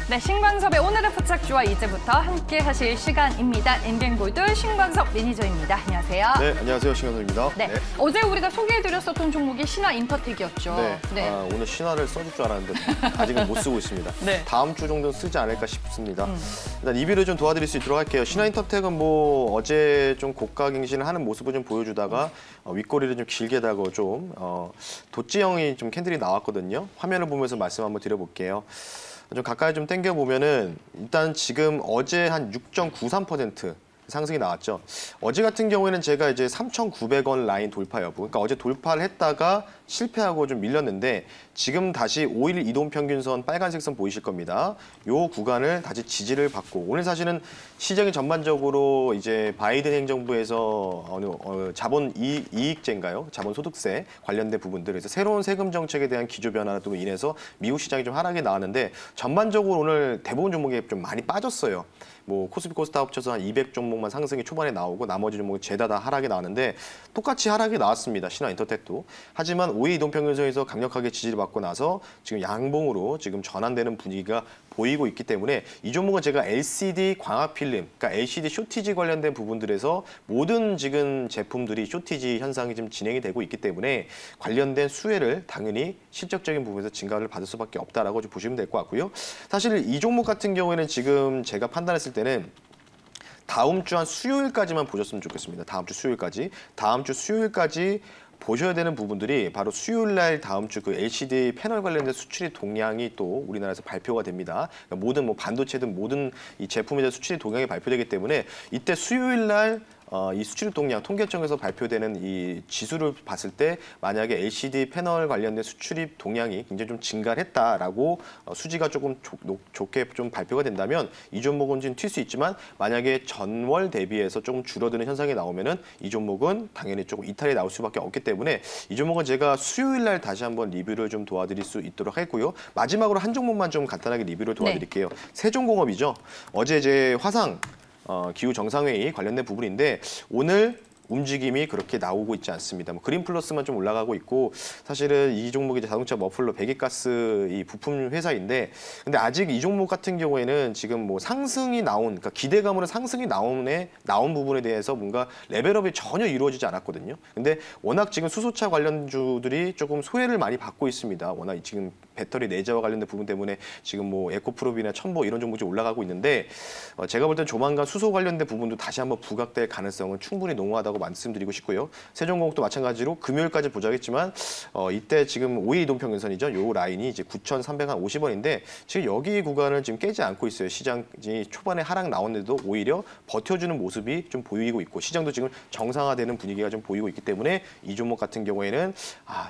네, 신광섭의 오늘의 포착주와 이제부터 함께 하실 시간입니다. 엔겐골드 신광섭 매니저입니다. 안녕하세요. 네, 안녕하세요. 신광섭입니다. 네, 어제 우리가 소개해드렸었던 종목이 신화인터텍이었죠. 네. 오늘 신화를 써줄 줄 알았는데 아직은 못 쓰고 있습니다. 네. 다음 주 정도는 쓰지 않을까 싶습니다. 일단 리뷰를 좀 도와드릴 수 있도록 할게요. 신화인터텍은 뭐 어제 좀 고가 갱신을 하는 모습을 좀 보여주다가 윗꼬리를 좀 길게 달고 좀 도찌형이 좀 캔들이 나왔거든요. 화면을 보면서 말씀 한번 드려볼게요. 좀 가까이 좀 당겨보면은 일단 지금 어제 한 6.93% 상승이 나왔죠. 어제 같은 경우에는 제가 이제 3,900원 라인 돌파 여부. 그러니까 어제 돌파를 했다가 실패하고 좀 밀렸는데 지금 다시 5일 이동평균선 빨간색 선 보이실 겁니다. 요 구간을 다시 지지를 받고 오늘 사실은 시장이 전반적으로 이제 바이든 행정부에서 자본 이익제인가요? 자본소득세 관련된 부분들 그래서 새로운 세금 정책에 대한 기조 변화로 인해서 미국 시장이 좀 하락이 나왔는데 전반적으로 오늘 대부분 종목이 좀 많이 빠졌어요. 뭐 코스피 코스닥 합쳐서 한 200종목만 상승이 초반에 나오고 나머지 종목은 죄다 다 하락이 나왔는데 똑같이 하락이 나왔습니다. 신화인터텍도. 하지만 5일 이동평균선에서 강력하게 지지를 받고 나서 지금 양봉으로 지금 전환되는 분위기가 보이고 있기 때문에 이 종목은 제가 LCD 광학필름, 그러니까 LCD 쇼티지 관련된 부분들에서 모든 지금 제품들이 쇼티지 현상이 좀 진행이 되고 있기 때문에 관련된 수혜를 당연히 실적적인 부분에서 증가를 받을 수밖에 없다라고 좀 보시면 될 것 같고요. 사실 이 종목 같은 경우에는 지금 제가 판단했을 때는 다음 주 한 수요일까지만 보셨으면 좋겠습니다. 다음 주 수요일까지. 다음 주 수요일까지 보셔야 되는 부분들이 바로 수요일 날 다음 주 그 LCD 패널 관련된 수출입 동향이 또 우리나라에서 발표가 됩니다. 그러니까 모든 뭐 반도체든 모든 이 제품에 대한 수출입 동향이 발표되기 때문에 이때 수요일 날 이 수출입 동향 통계청에서 발표되는 이 지수를 봤을 때 만약에 LCD 패널 관련된 수출입 동향이 굉장히 좀 증가를 했다라고 수지가 조금 좋게 좀 발표가 된다면 이 종목은 좀 튈 수 있지만 만약에 전월 대비해서 조금 줄어드는 현상이 나오면은 이 종목은 당연히 조금 이탈이 나올 수밖에 없기 때문에 이 종목은 제가 수요일 날 다시 한번 리뷰를 좀 도와드릴 수 있도록 했고요. 마지막으로 한 종목만 좀 간단하게 리뷰를 도와드릴게요. 네. 세종공업이죠. 어제 이제 화상 기후 정상회의 관련된 부분인데 오늘 움직임이 그렇게 나오고 있지 않습니다. 뭐 그린 플러스만 좀 올라가고 있고 사실은 이 종목이 자동차 머플러 배기가스 이 부품 회사인데 근데 아직 이 종목 같은 경우에는 지금 뭐 상승이 그러니까 기대감으로 상승이 나온 부분에 대해서 뭔가 레벨업이 전혀 이루어지지 않았거든요. 근데 워낙 지금 수소차 관련주들이 조금 소외를 많이 받고 있습니다. 워낙 지금 배터리 내재와 관련된 부분 때문에 지금 뭐 에코프로비나 첨보 이런 종목이 올라가고 있는데 제가 볼 땐 조만간 수소 관련된 부분도 다시 한번 부각될 가능성은 충분히 농후하다고 말씀드리고 싶고요. 세종공업도 마찬가지로 금요일까지 보자겠지만 이때 지금 5일 이동평균선이죠. 요 라인이 이제 9,350원인데 지금 여기 구간을 지금 깨지 않고 있어요. 시장이 초반에 하락 나왔는데도 오히려 버텨주는 모습이 좀 보이고 있고 시장도 지금 정상화되는 분위기가 좀 보이고 있기 때문에 이 종목 같은 경우에는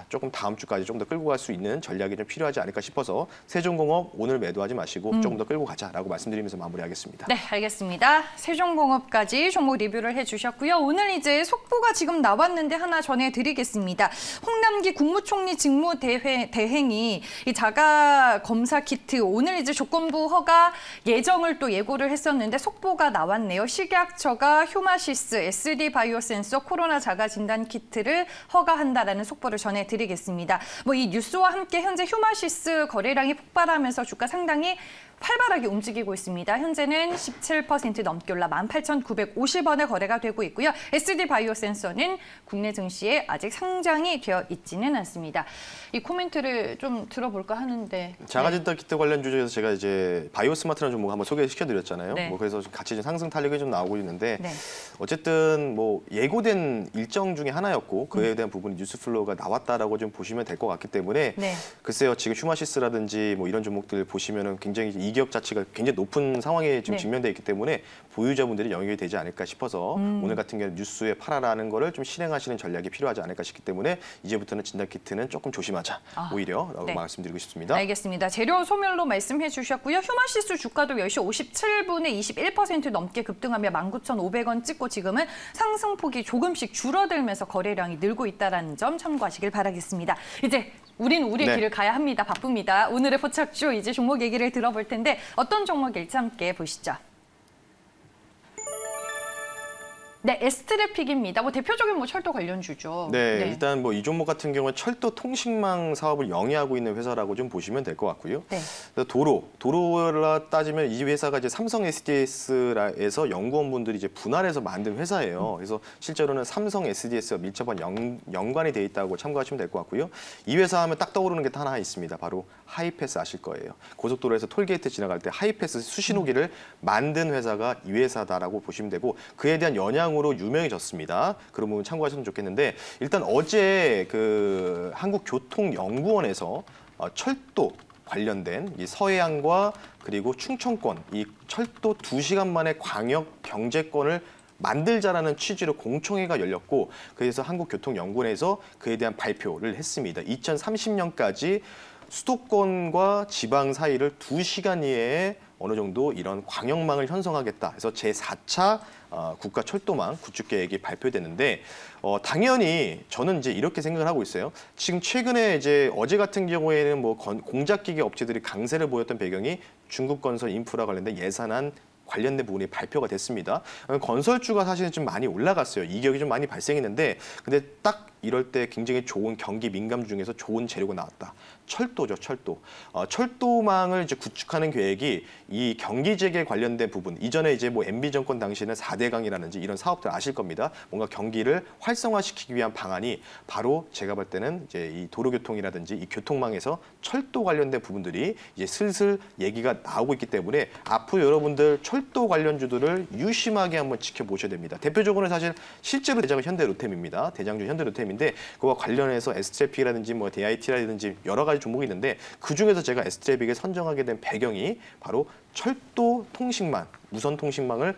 조금 다음 주까지 좀 더 끌고 갈 수 있는 전략이 좀 필요하지 않을까 싶어서 세종공업 오늘 매도하지 마시고 조금 더 끌고 가자라고 말씀드리면서 마무리하겠습니다. 네, 알겠습니다. 세종공업까지 종목 리뷰를 해주셨고요. 오늘 이제 속보가 지금 나왔는데 하나 전해드리겠습니다. 홍남기 국무총리 직무대행이 이 자가 검사 키트 오늘 이제 조건부 허가 예정을 또 예고를 했었는데 속보가 나왔네요. 식약처가 휴마시스 SD 바이오센서 코로나 자가 진단 키트를 허가한다라는 속보를 전해드리겠습니다. 뭐 이 뉴스와 함께 현재 휴마시스 거래량이 폭발하면서 주가 상당히 활발하게 움직이고 있습니다. 현재는 17% 넘게 올라 18,950원에 거래가 되고 있고요. SD 바이오센서는 국내 증시에 아직 상장이 되어 있지는 않습니다. 이 코멘트를 좀 들어볼까 하는데 자가진단 키트 관련 주제에서 제가 이제 바이오스마트라는 종목 한번 소개시켜드렸잖아요. 네. 뭐 그래서 같이 상승 탄력이 좀 나오고 있는데 네. 어쨌든 뭐 예고된 일정 중에 하나였고 그에 대한 부분이 뉴스 플로우가 나왔다라고 좀 보시면 될 것 같기 때문에 네. 글쎄요 지금 휴마시스라든지 뭐 이런 종목들 보시면은 굉장히 이격 자체가 굉장히 높은 상황에 지금 네. 직면돼 있기 때문에 보유자분들이 영향이 되지 않을까 싶어서 오늘 같은 경우는 뉴스에 팔아라는 거를 좀 실행하시는 전략이 필요하지 않을까 싶기 때문에 이제부터는 진단 키트는 조금 조심하자 오히려 라고 말씀드리고 싶습니다. 알겠습니다. 재료 소멸로 말씀해 주셨고요. 휴마시스 주가도 10시 57분에 21% 넘게 급등하며 19,500원 찍고 지금은 상승폭이 조금씩 줄어들면서 거래량이 늘고 있다는 점 참고하시길 바라겠습니다. 이제 우린 우리의 길을 가야 합니다. 바쁩니다. 오늘의 포착주 이제 종목 얘기를 들어볼 텐데 어떤 종목일지 함께 보시죠. 네, S트래픽입니다. 뭐 대표적인 뭐 철도 관련주죠. 네, 일단 뭐 이 종목 같은 경우는 철도 통신망 사업을 영위하고 있는 회사라고 좀 보시면 될 것 같고요. 네. 도로라 따지면 이 회사가 이제 삼성 SDS에서 연구원분들이 이제 분할해서 만든 회사예요. 그래서 실제로는 삼성 SDS와 밀접한 연관이 돼 있다고 참고하시면 될 것 같고요. 이 회사 하면 딱 떠오르는 게 하나 있습니다. 바로 하이패스 아실 거예요. 고속도로에서 톨게이트 지나갈 때 하이패스 수신호기를 만든 회사가 이 회사다라고 보시면 되고 그에 대한 영향으로 유명해졌습니다. 그런 부분 참고하시면 좋겠는데 일단 어제 그 한국교통연구원에서 철도 관련된 이 서해안과 그리고 충청권 이 철도 2시간 만에 광역 경제권을 만들자라는 취지로 공청회가 열렸고 그래서 한국교통연구원에서 그에 대한 발표를 했습니다. 2030년까지 수도권과 지방 사이를 2시간 이내에 어느 정도 이런 광역망을 형성하겠다. 그래서 제4차 국가 철도망 구축 계획이 발표됐는데 당연히 저는 이제 이렇게 생각을 하고 있어요. 지금 최근에 이제 어제 같은 경우에는 뭐 공작기계 업체들이 강세를 보였던 배경이 중국건설 인프라 관련된 예산안 관련된 부분이 발표가 됐습니다. 건설주가 사실은 좀 많이 올라갔어요. 이격이 좀 많이 발생했는데 근데 딱 이럴 때 굉장히 좋은 경기 민감주 중에서 좋은 재료가 나왔다. 철도죠, 철도. 철도망을 이제 구축하는 계획이 이 경기 재개 관련된 부분. 이전에 이제 뭐 MB 정권 당시에는 4대강이라든지 이런 사업들 아실 겁니다. 뭔가 경기를 활성화시키기 위한 방안이 바로 제가 볼 때는 이제 이 도로교통이라든지 이 교통망에서 철도 관련된 부분들이 이제 슬슬 얘기가 나오고 있기 때문에 앞으로 여러분들 철도 관련주들을 유심하게 한번 지켜보셔야 됩니다. 대표적으로는 사실 실제로 대장은 현대로템입니다. 대장주 현대로템인데 그와 관련해서 S트래픽이라든지 뭐 DIT라든지 여러 가지 종목이 있는데 그중에서 제가 S트래픽을 선정하게 된 배경이 바로 철도 통신망, 무선 통신망을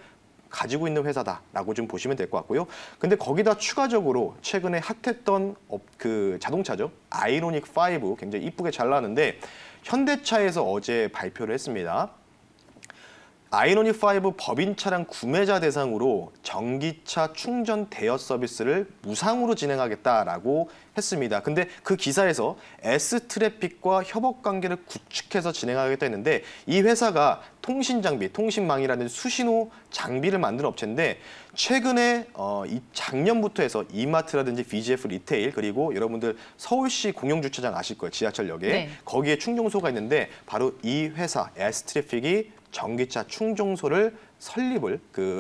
가지고 있는 회사다라고 좀 보시면 될 것 같고요. 근데 거기다 추가적으로 최근에 핫했던 그 자동차죠. 아이오닉 5 굉장히 이쁘게 잘 나왔는데 현대차에서 어제 발표를 했습니다. 아이오닉 5 법인 차량 구매자 대상으로 전기차 충전 대여 서비스를 무상으로 진행하겠다라고 했습니다. 근데 그 기사에서 S트래픽과 협업 관계를 구축해서 진행하겠다 했는데 이 회사가 통신 장비, 통신망이라는 수신호 장비를 만드는 업체인데 최근에 이 작년부터 해서 이마트라든지 BGF 리테일 그리고 여러분들 서울시 공영주차장 아실 거예요. 지하철역에. 네. 거기에 충전소가 있는데 바로 이 회사 S트래픽이 전기차 충전소를 설립을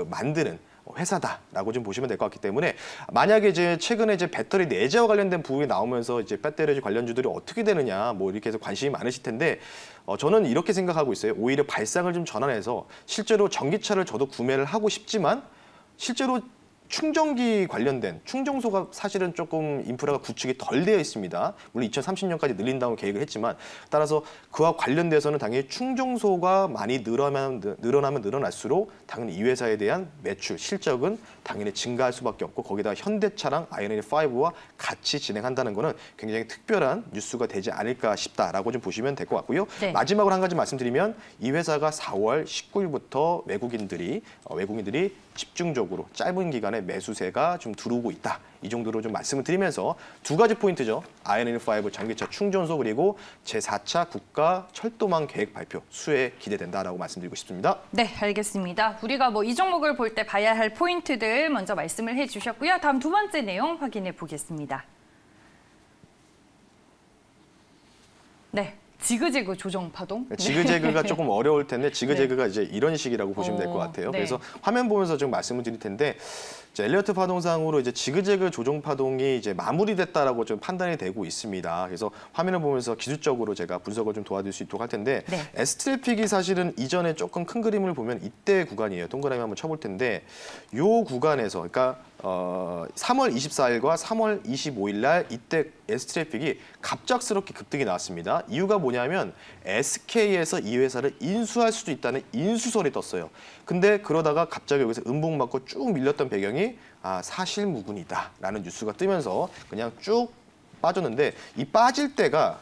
만드는 회사다라고 좀 보시면 될 것 같기 때문에 만약에 이제 최근에 이제 배터리 내재와 관련된 부분이 나오면서 이제 배터리 관련주들이 어떻게 되느냐 뭐 이렇게 해서 관심이 많으실 텐데 저는 이렇게 생각하고 있어요. 오히려 발상을 좀 전환해서 실제로 전기차를 저도 구매를 하고 싶지만 실제로 충전기 관련된 충전소가 사실은 조금 인프라가 구축이 덜 되어 있습니다. 물론 2030년까지 늘린다고 계획을 했지만 따라서 그와 관련돼서는 당연히 충전소가 많이 늘어나면 늘어날수록 당연히 이 회사에 대한 매출, 실적은 당연히 증가할 수밖에 없고 거기다 현대차랑 아이오닉 5와 같이 진행한다는 거는 굉장히 특별한 뉴스가 되지 않을까 싶다라고 좀 보시면 될 것 같고요. 네. 마지막으로 한 가지 말씀드리면 이 회사가 4월 19일부터 외국인들이 집중적으로 짧은 기간에 매수세가 좀 들어오고 있다. 이 정도로 좀 말씀을 드리면서 두 가지 포인트죠. 아이오닉 5 전기차 충전소 그리고 제4차 국가 철도망 계획 발표 수혜 기대된다라고 말씀드리고 싶습니다. 네, 알겠습니다. 우리가 뭐 이 종목을 볼 때 봐야 할 포인트들 먼저 말씀을 해주셨고요. 다음 두 번째 내용 확인해 보겠습니다. 네. 지그재그 조정 파동? 지그재그가 네. 조금 어려울 텐데 지그재그가 이제 이런 식이라고 보시면 될 것 같아요. 네. 그래서 화면 보면서 좀 말씀을 드릴 텐데 엘리어트 파동상으로 이제 지그재그 조정 파동이 이제 마무리됐다라고 좀 판단이 되고 있습니다. 그래서 화면을 보면서 기술적으로 제가 분석을 좀 도와드릴 수 있도록 할 텐데 네. S트래픽이 사실은 이전에 조금 큰 그림을 보면 이때 구간이에요. 동그라미 한번 쳐볼 텐데 이 구간에서 그러니까 3월 24일과 3월 25일 날 이때 S트래픽이 갑작스럽게 급등이 나왔습니다. 이유가 뭐냐면 SK에서 이 회사를 인수할 수도 있다는 인수설이 떴어요. 근데 그러다가 갑자기 여기서 음봉 맞고 쭉 밀렸던 배경이 사실무근이다라는 뉴스가 뜨면서 그냥 쭉 빠졌는데 이 빠질 때가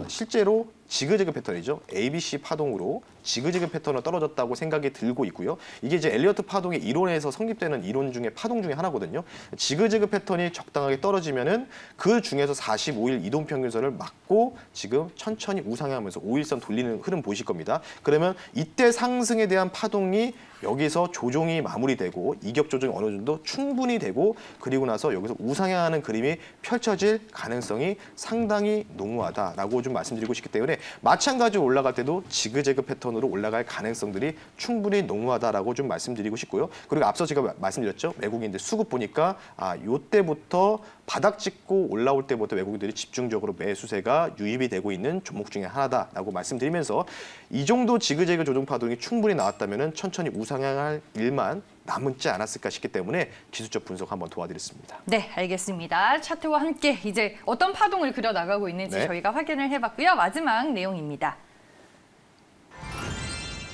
실제로 지그재그 패턴이죠. ABC 파동으로 지그재그 패턴으로 떨어졌다고 생각이 들고 있고요. 이게 이제 엘리어트 파동의 이론에서 성립되는 이론 중에 파동 중에 하나거든요. 지그재그 패턴이 적당하게 떨어지면은 그 중에서 45일 이동 평균선을 맞고 지금 천천히 우상향하면서 5일선 돌리는 흐름 보실 겁니다. 그러면 이때 상승에 대한 파동이 여기서 조정이 마무리되고 이격 조정이 어느 정도 충분히 되고 그리고 나서 여기서 우상향하는 그림이 펼쳐질 가능성이 상당히 농후하다라고 좀 말씀드리고 싶기 때문에 마찬가지로 올라갈 때도 지그재그 패턴으로 올라갈 가능성들이 충분히 농후하다라고 좀 말씀드리고 싶고요. 그리고 앞서 제가 말씀드렸죠. 외국인들 수급 보니까 요때부터 바닥 찍고 올라올 때부터 외국인들이 집중적으로 매수세가 유입이 되고 있는 종목 중에 하나다라고 말씀드리면서 이 정도 지그재그 조정 파동이 충분히 나왔다면 천천히 우상향할 일만 남지 않았을까 싶기 때문에 기술적 분석 한번 도와드렸습니다. 네, 알겠습니다. 차트와 함께 이제 어떤 파동을 그려 나가고 있는지 네. 저희가 확인을 해봤고요. 마지막 내용입니다.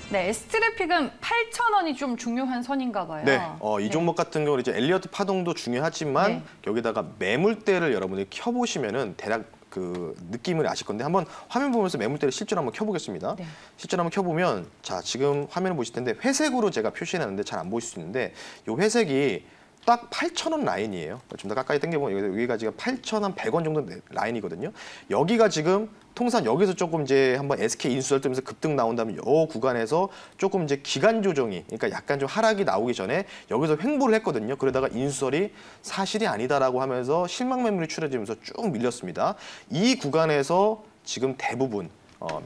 네, S트래픽은 8,000원이 좀 중요한 선인가 봐요. 네, 이 종목 같은 경우는 이제 엘리어트 파동도 중요하지만 네. 여기다가 매물대를 여러분들이 켜보시면은 대략 그 느낌을 아실 건데 한번 화면 보면서 매물대를 실제로 한번 켜보겠습니다. 네. 실제로 한번 켜보면 자 지금 화면을 보실 텐데 회색으로 제가 표시해놨는데 잘 안 보실 수 있는데 이 회색이 딱 8,000원 라인이에요. 좀 더 가까이 당겨보면 여기가 지금 8,100원 정도 라인이거든요. 여기가 지금 통상 여기서 조금 이제 한번 SK 인수절 뜨면서 급등 나온다면 이 구간에서 조금 이제 기간 조정이 그러니까 약간 좀 하락이 나오기 전에 여기서 횡보를 했거든요. 그러다가 인수절이 사실이 아니다라고 하면서 실망 매물이 추려지면서 쭉 밀렸습니다. 이 구간에서 지금 대부분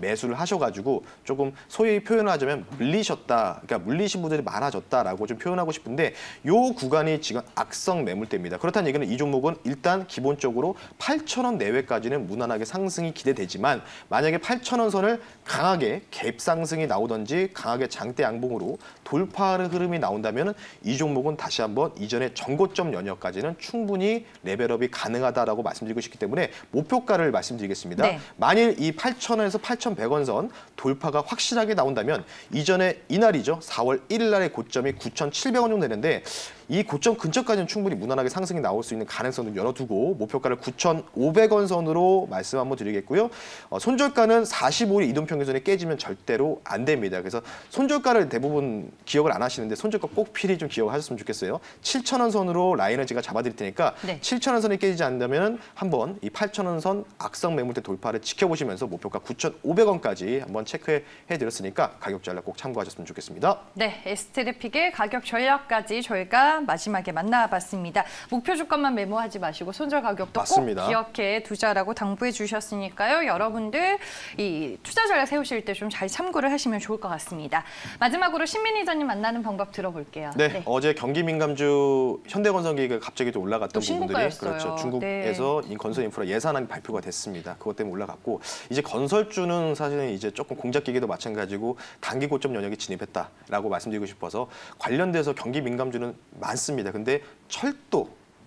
매수를 하셔가지고 조금 소위 표현을 하자면 물리셨다, 그러니까 물리신 분들이 많아졌다라고 좀 표현하고 싶은데 이 구간이 지금 악성 매물대입니다. 그렇다는 얘기는 이 종목은 일단 기본적으로 8,000원 내외까지는 무난하게 상승이 기대되지만 만약에 8,000원 선을 강하게 갭 상승이 나오든지 강하게 장대 양봉으로 돌파하는 흐름이 나온다면 이 종목은 다시 한번 이전의 전고점 연역까지는 충분히 레벨업이 가능하다라고 말씀드리고 싶기 때문에 목표가를 말씀드리겠습니다. 네. 만일 이 8,000원에서 8,100원 선 돌파가 확실하게 나온다면 이전에 이날이죠. 4월 1일 날의 고점이 9,700원 정도 되는데 이 고점 근처까지는 충분히 무난하게 상승이 나올 수 있는 가능성을 열어두고 목표가를 9,500원 선으로 말씀 한번 드리겠고요. 손절가는 45일 이동평균선이 깨지면 절대로 안 됩니다. 그래서 손절가를 대부분 기억을 안 하시는데 손절가 꼭 필히 좀 기억하셨으면 좋겠어요. 7,000원 선으로 라인을 제가 잡아드릴 테니까 네. 7,000원 선이 깨지지 않는다면 한번 이 8,000원 선 악성 매물대 돌파를 지켜보시면서 목표가 9,500원까지 한번 체크해드렸으니까 가격 전략 꼭 참고하셨으면 좋겠습니다. 네, S트래픽의 가격 전략까지 저희가 마지막에 만나봤습니다. 목표 주가만 메모하지 마시고 손절 가격도 맞습니다. 꼭 기억해 두자라고 당부해 주셨으니까요. 여러분들 이 투자 전략 세우실 때 좀 잘 참고를 하시면 좋을 것 같습니다. 마지막으로 신민희 기자님 만나는 방법 들어볼게요. 네, 어제 경기 민감주 현대건설기가 갑자기 또 올라갔던 또 부분들이 신고가였어요. 그렇죠. 중국에서 이 건설 인프라 예산안이 발표가 됐습니다. 그것 때문에 올라갔고 이제 건설주는 사실은 이제 조금 공작기계도 마찬가지고 단기 고점 영역에 진입했다라고 말씀드리고 싶어서 관련돼서 경기 민감주는 많습니다. 근데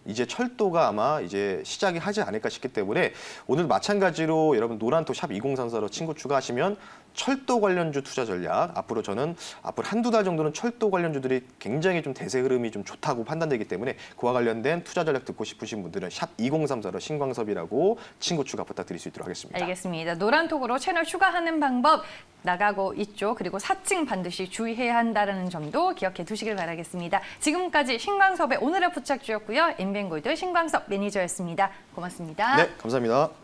이제 철도가 아마 이제 시작이 하지 않을까 싶기 때문에 오늘 마찬가지로 여러분 노란톡 샵 2034로 친구 추가하시면 철도 관련주 투자 전략 앞으로 한두 달 정도는 철도 관련주들이 굉장히 좀 대세 흐름이 좀 좋다고 판단되기 때문에 그와 관련된 투자 전략 듣고 싶으신 분들은 샵 2034로 신광섭이라고 친구 추가 부탁드릴 수 있도록 하겠습니다. 알겠습니다. 노란톡으로 채널 추가하는 방법 나가고 있죠. 그리고 사칭 반드시 주의해야 한다는 점도 기억해 두시길 바라겠습니다. 지금까지 신광섭의 오늘의 부착주였고요. 인벤골드 신광섭 매니저였습니다. 고맙습니다. 네, 감사합니다.